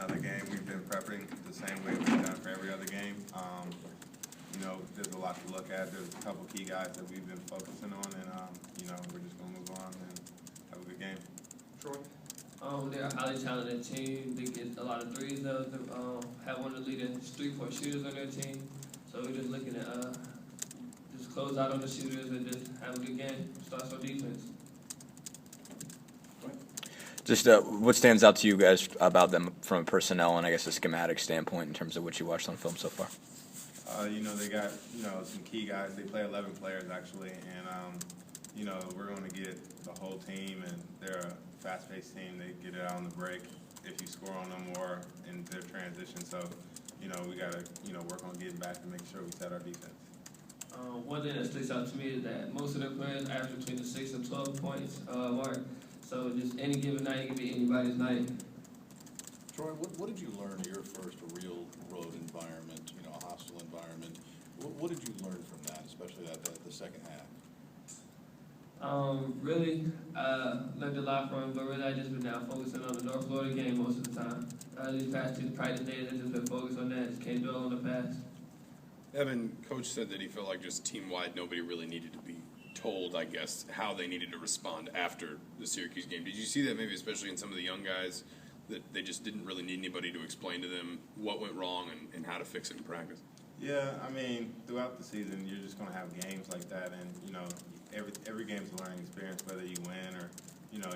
another game. We've been prepping the same way we've done for every other game. There's a lot to look at. There's a couple key guys that we've been focusing on, and we're just gonna move on and have a good game. Troy? They're a highly talented team. They get a lot of threes. They have one of the leading 3-point shooters on their team. So we're just looking at just close out on the shooters and just have a good game. Starts on defense. Just what stands out to you guys about them from a personnel and I guess a schematic standpoint in terms of what you watched on film so far? They got some key guys. They play 11 players actually, and we're going to get the whole team, and they're a fast-paced team. They get it out on the break if you score on them or in their transition. So we got to work on getting back and make sure we set our defense. One thing that sticks out to me is that most of their players average between the 6 and 12 points mark. So just any given night, it can be anybody's night. Troy, what did you learn in your first real road environment, a hostile environment? What did you learn from that, especially the second half? Really, learned a lot from it, but really I just been now focusing on the North Florida game most of the time. These past 2 practice days, I just been focused on that. Just can't dwell on the past. Evan, Coach said that he felt like just team-wide nobody really needed to be told, I guess, how they needed to respond after the Syracuse game. Did you see that maybe especially in some of the young guys, that they just didn't really need anybody to explain to them what went wrong and how to fix it in practice? Yeah, throughout the season, you're just going to have games like that, and, every game's a learning experience, whether you win or,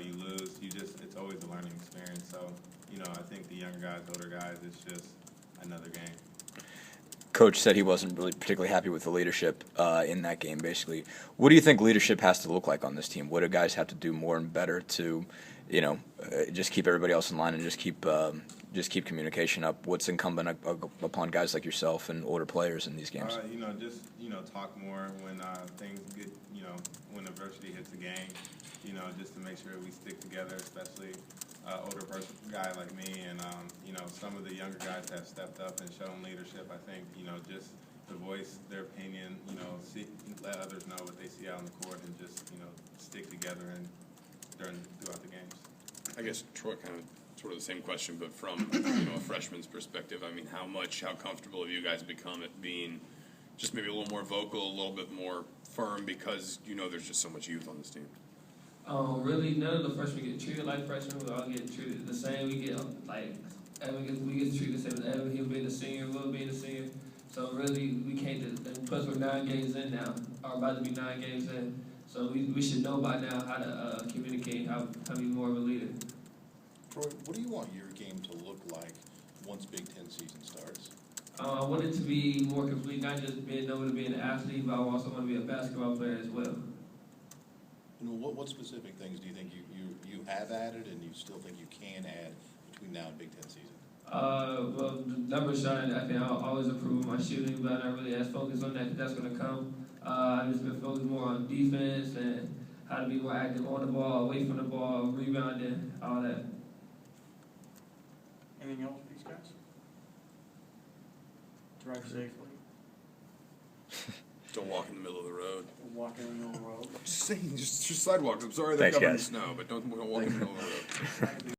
you lose. It's always a learning experience. So, I think the younger guys, older guys, it's just another game. Coach said he wasn't really particularly happy with the leadership in that game, basically. What do you think leadership has to look like on this team? What do guys have to do more and better to, just keep everybody else in line and just keep communication up? What's incumbent upon guys like yourself and older players in these games? Talk more when things get, when adversity hits the game, just to make sure we stick together, especially older guy like me, and some of the younger guys have stepped up and shown leadership. I think just to voice their opinion, let others know what they see out on the court, and just stick together and throughout the games. I guess Troy, kind of sort of the same question, but from a freshman's perspective. How comfortable have you guys become at being just maybe a little more vocal, a little bit more firm, because there's just so much youth on this team? Really, none of the freshmen get treated like freshmen. We all get treated the same. We get we get treated the same as Evan. He'll be the senior. We'll be the senior. So really, we can't. And plus, we're 9 games in now, or about to be 9 games in. So we should know by now how to communicate, how to be more of a leader. Troy, what do you want your game to look like once Big Ten season starts? I want it to be more complete, not just being able to be an athlete, but I also want to be a basketball player as well. What specific things do you think you have added and you still think you can add between now and Big Ten season? Well, the numbers shine. I think I'll always improve my shooting, but I'm not really as focused on that, because that's going to come. I've just been focused more on defense and how to be more active on the ball, away from the ball, rebounding, all that. Anything else for these guys? Drive safely. Don't walk in the middle of the road. Walk in the middle of the road. Just saying, just sidewalks. I'm sorry they're Thanks, covered in guys. snow, but don't walk in the middle of the road.